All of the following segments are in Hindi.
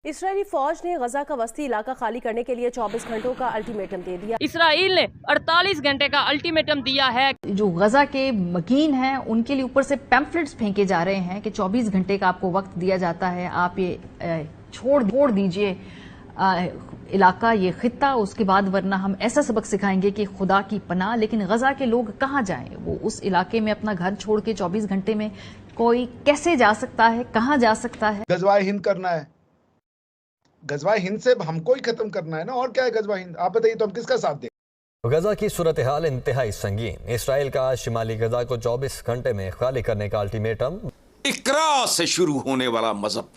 इजरायली फौज ने गजा का वस्ती इलाका खाली करने के लिए 24 घंटों का अल्टीमेटम दे दिया। इसराइल ने 48 घंटे का अल्टीमेटम दिया है। जो गजा के मकीन हैं उनके लिए ऊपर से पैम्फलेट्स फेंके जा रहे हैं कि 24 घंटे का आपको वक्त दिया जाता है, आप ये छोड़ दीजिए इलाका, ये खित्ता, उसके बाद वरना हम ऐसा सबक सिखाएंगे कि खुदा की पनाह। लेकिन गजा के लोग कहाँ जाएं? वो उस इलाके में अपना घर छोड़ के 24 घंटे में कोई कैसे जा सकता है, कहाँ जा सकता है? गजवाए हिंद करना है, गजवाए हिंद से हमको ही खत्म करना है ना, और क्या है गजवा हिंद? आप बताइए तो हम किसका साथ दें? गजा की सूरत हाल इंतहाई संगीन। इसराइल का शिमाली गजा को 24 घंटे में खाली करने का अल्टीमेटम। इकरा से शुरू होने वाला मजहब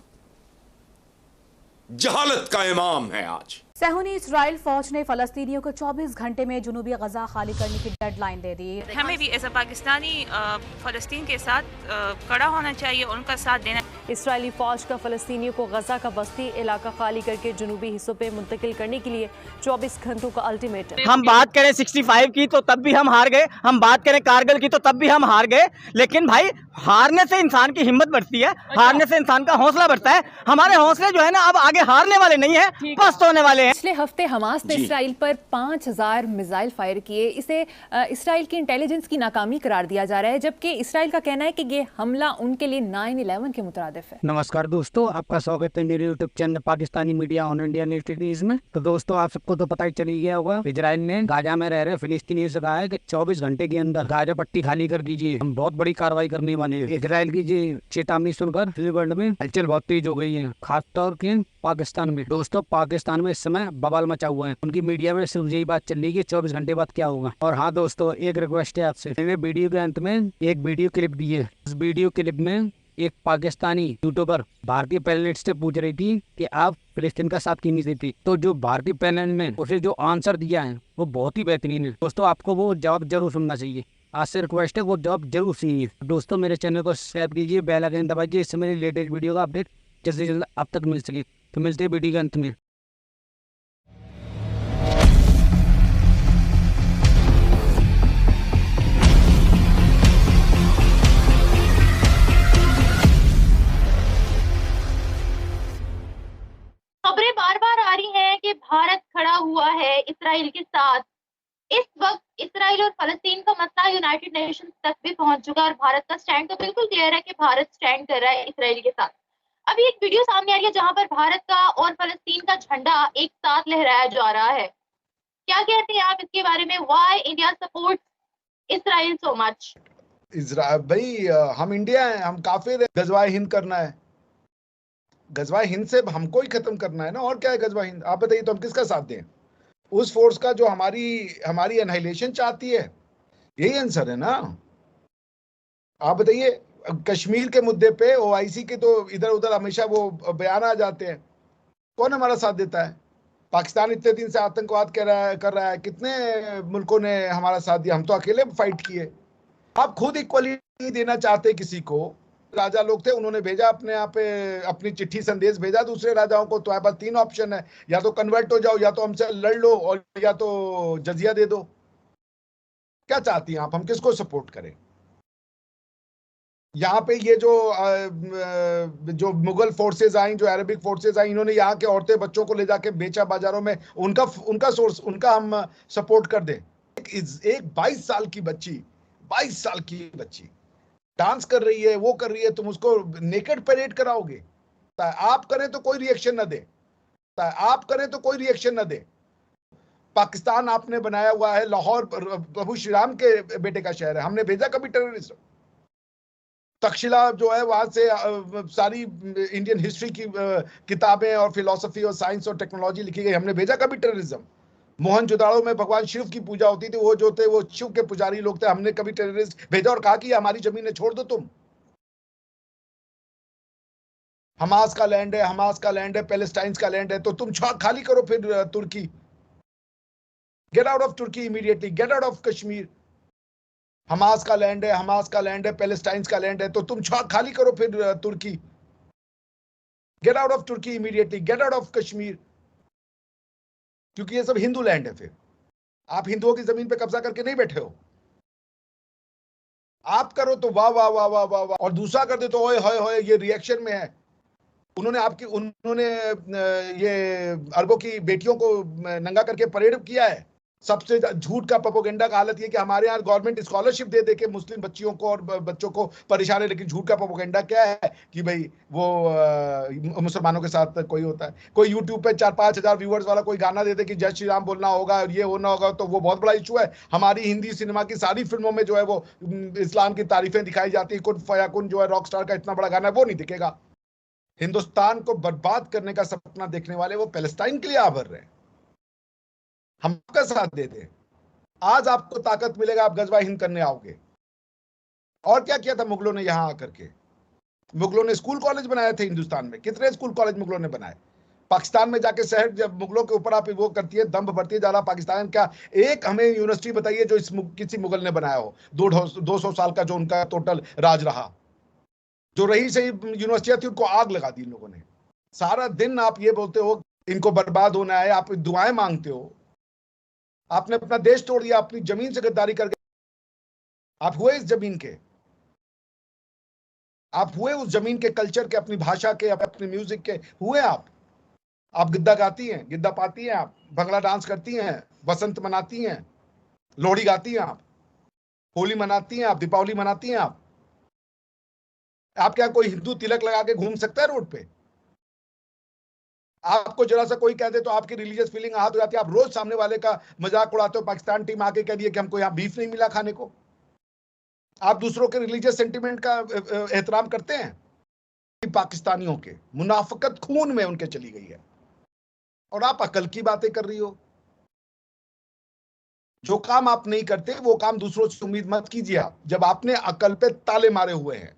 जहालत का इमाम है आज। सहूनी इजराइल फौज ने फलस्तीनियों को 24 घंटे में जुनूबी गजा खाली करने की डेडलाइन दे दी। हमें भी एज अ पाकिस्तानी फलस्तीन के साथ खड़ा होना चाहिए, उनका साथ देना। इसराइली फौज का फलस्तीनियों को गजा का बस्ती इलाका खाली करके जुनूबी हिस्सों पे मुंतकिल करने के लिए 24 घंटों का अल्टीमेटम। हम बात करें 65 की तो तब भी हम हार गए, हम बात करें कारगिल की तो तब भी हम हार गए। लेकिन भाई हारने से इंसान की हिम्मत बढ़ती है, हारने से इंसान का हौसला बढ़ता है। हमारे हौसले जो है ना अब आगे हारने वाले नहीं है, पस्त होने वाले हैं। पिछले हफ्ते हमास ने इसराइल पर 5000 मिसाइल फायर किए। इसे इसराइल की इंटेलिजेंस की नाकामी करार दिया जा रहा है, जबकि इसराइल का कहना है कि ये हमला उनके लिए 9/11 के मुतरादिफ है। नमस्कार दोस्तों, आपका स्वागत है मेरे YouTube channel Pakistani media on India news में। तो दोस्तों आप सबको तो पता ही चली गया होगा, इजराइल ने गाजा में रह रहे फिलिस्तीनियों से कहा है कि 24 घंटे के अंदर गाजा पट्टी खाली कर दीजिए, हम बहुत बड़ी कार्रवाई करने वाले हैं। इजराइल की चेतावनी सुनकर पूरे वर्ल्ड में हलचल बहुत तेज हो गई है, खासतौर के पाकिस्तान में। दोस्तों पाकिस्तान में इस समय बवाल मचा हुआ है, उनकी मीडिया में सिर्फ यही बात चल रही है कि 24 घंटे बाद क्या होगा। और हाँ दोस्तों, एक रिक्वेस्ट है आपसे, मैंने वीडियो के अंत में एक वीडियो क्लिप दी है। उस वीडियो क्लिप में एक पाकिस्तानी यूट्यूबर भारतीय पैनलिस्ट से पूछ रही थी कि आप फिलिस्तीन का साथ क्यों नहीं देती, तो जो भारतीय पैनल में उसे जो आंसर दिया है वो बहुत ही बेहतरीन है। दोस्तों आपको वो जवाब जरूर सुनना चाहिए, आज से रिक्वेस्ट है वो जवाब जरूर सुनिए। दोस्तों मेरे चैनल को सब्सक्राइब कीजिए, बेल आइकन दबाइए, इससे मेरी लेटेस्ट वीडियो का अपडेट जल्द से जल्द आप तक मिल सके। तो मिलते हैं वीडियो के अंत में। खबरें बार बार आ रही हैं कि भारत खड़ा हुआ है इसराइल के साथ। इस वक्त इसराइल और फलस्तीन का मसला यूनाइटेड नेशंस तक भी पहुंच चुका है और भारत का स्टैंड तो बिल्कुल क्लियर है कि भारत स्टैंड कर रहा है इसराइल के साथ। अभी एक वीडियो सामने आ रही है जहां पर भारत का और फलस्तीन का झंडा एक साथ लहराया जा रहा है। क्या कहते हैं आप इसके बारे में? Why India supports Israel so much? भाई हम इंडिया हैं, हम काफिर हैं। गजवाए हिंद करना है, गजवाए हिंद से हमको ही खत्म करना है ना, और क्या है गजवा हिंद? आप बताइए तो हम किसका साथ दें? उस फोर्स का जो हमारी एनहाइलेशन चाहती है, यही आंसर है ना। आप बताइए, कश्मीर के मुद्दे पे ओआईसी के तो इधर उधर हमेशा वो बयान आ जाते हैं, कौन हमारा साथ देता है? पाकिस्तान इतने दिन से आतंकवाद कर रहा है, कितने मुल्कों ने हमारा साथ दिया? हम तो अकेले फाइट किए। आप खुद इक्वलिटी देना चाहते किसी को। राजा लोग थे, उन्होंने भेजा अपने यहाँ पे अपनी चिट्ठी संदेश भेजा दूसरे राजाओं को। तो पास 3 ऑप्शन है, या तो कन्वर्ट हो जाओ, या तो हमसे लड़ लो, और या तो जजिया दे दो। क्या चाहती हैं आप? हम किसको सपोर्ट करें? यहाँ पे ये जो मुगल फोर्सेज आई, जो अरबिक फोर्सेज आई, इन्होंने यहाँ के औरतें बच्चों को ले जाके बेचा बाजारों में, उनका सोर्स, उनका हम सपोर्ट कर दें। एक 22 साल की बच्ची डांस कर रही है, वो कर रही है, तुम उसको नेकेड परेड कराओगे? आप करें तो कोई रिएक्शन न दे। पाकिस्तान आपने बनाया हुआ है, लाहौर प्रभु श्री राम के बेटे का शहर है, हमने भेजा कभी टेररिस्ट? तक्षशिला जो है वहां से सारी इंडियन हिस्ट्री की किताबें और फिलॉसफी और साइंस और टेक्नोलॉजी लिखी गई, हमने भेजा कभी टेररिज्म? मोहनजोदाड़ो में भगवान शिव की पूजा होती थी, वो जो थे वो शिव के पुजारी लोग थे, हमने कभी टेररिस्ट भेजा और कहा कि हमारी जमीनें छोड़ दो तुम? हमास का लैंड है, पैलेस्टाइन का लैंड है, तो तुम खाली करो फिर तुर्की। Get out of Turkey immediately, get out of Kashmir. Hamas का लैंड है, पैलेस्टाइन का लैंड है, तो तुम खाली करो फिर तुर्की। Get out of Turkey immediately, get out of Kashmir. क्योंकि ये सब हिंदू लैंड है। फिर आप हिंदुओं की जमीन पे कब्जा करके नहीं बैठे हो। आप करो तो वाह वाह वाह वाह वाह वाह, और दूसरा कर दे तो ओए होए होए ये रिएक्शन में है। उन्होंने ये अरबों की बेटियों को नंगा करके परेड किया है। सबसे झूठ का प्रोपेगेंडा का हालत ये कि हमारे यहाँ गवर्नमेंट स्कॉलरशिप दे दे के मुस्लिम बच्चियों को और बच्चों को परेशान है, लेकिन झूठ का प्रोपेगेंडा क्या है कि भाई वो मुसलमानों के साथ कोई होता है। कोई यूट्यूब पे 4-5 हजार व्यूअर्स वाला कोई गाना दे दे कि जय श्री राम बोलना होगा और ये होना होगा, तो वो बहुत बड़ा इशू है। हमारी हिंदी सिनेमा की सारी फिल्मों में जो है वो इस्लाम की तारीफें दिखाई जाती है। कुन फयाकुन जो है रॉक स्टार का इतना बड़ा गाना है, वो नहीं दिखेगा। हिंदुस्तान को बर्बाद करने का सपना देखने वाले वो पैलेस्टाइन के लिए आभर रहे हैं। हम आपका साथ देते हैं। आज आपको ताकत मिलेगा, आप गजवा हिंद करने आओगे। और क्या किया था मुगलों ने यहां आकर के? मुगलों ने स्कूल कॉलेज बनाए थे हिंदुस्तान में। कितने स्कूल कॉलेज मुगलों ने बनाए? पाकिस्तान में जाके शहर, जब मुगलों के ऊपर आप वो करती है, दंभ भरती है ज्यादा पाकिस्तान का, एक हमें यूनिवर्सिटी बताइए जो किसी मुगल ने बनाया हो। 200 साल का जो उनका टोटल राज रहा, जो रही सही यूनिवर्सिटियां थी उनको आग लगा दी इन लोगों ने। सारा दिन आप ये बोलते हो इनको बर्बाद होना है, आप दुआएं मांगते हो। आपने अपना देश तोड़ दिया, अपनी जमीन से गद्दारी करके। आप हुए इस जमीन के, आप हुए उस जमीन के, कल्चर के, अपनी भाषा के, अपने म्यूजिक के हुए। आप गिद्दा गाती हैं, गिद्दा पाती हैं, आप भंगड़ा डांस करती हैं, बसंत मनाती हैं, लोहड़ी गाती हैं, आप होली मनाती हैं, आप दीपावली मनाती हैं। आप क्या कोई हिंदू तिलक लगा के घूम सकता है रोड पे? आपको जरा सा कोई कह दे तो आपकी रिलीजियस फीलिंग आहत हो जाती है। आप रोज सामने वाले का मजाक उड़ाते हो। पाकिस्तान टीम आके कह दिए कि हमको यहाँ बीफ नहीं मिला खाने को। आप दूसरों के रिलीजियस सेंटिमेंट का एहतराम करते हैं। पाकिस्तानियों के मुनाफिकत खून में उनके चली गई है और आप अकल की बातें कर रही हो। जो काम आप नहीं करते वो काम दूसरों से उम्मीद मत कीजिए। आप जब आपने अकल पे ताले मारे हुए हैं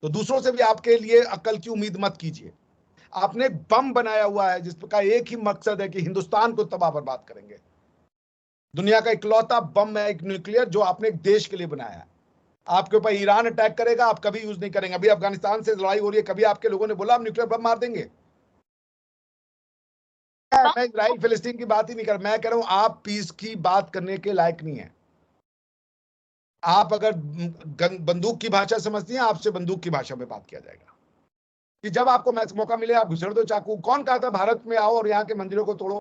तो दूसरों से भी आपके लिए अकल की उम्मीद मत कीजिए। आपने एक बम बनाया हुआ है जिसका एक ही मकसद है कि हिंदुस्तान को तबाह बर्बाद करेंगे। दुनिया का इकलौता बम है एक न्यूक्लियर जो आपने एक देश के लिए बनाया है। आपके ऊपर ईरान अटैक करेगा, आप कभी यूज नहीं करेंगे। अभी अफगानिस्तान से लड़ाई हो रही है, कभी आपके लोगों ने बोला आप न्यूक्लियर बम मार देंगे? मैं इजराइल फिलिस्तीन की बात ही नहीं कर, मैं कह रहा हूं आप पीस की बात करने के लायक नहीं है। आप अगर बंदूक की भाषा समझती हैं, आपसे बंदूक की भाषा में बात किया जाएगा कि जब आपको मौका मिले आप घुसेड़ दो चाकू। कौन कहा था भारत में आओ और यहाँ के मंदिरों को तोड़ो?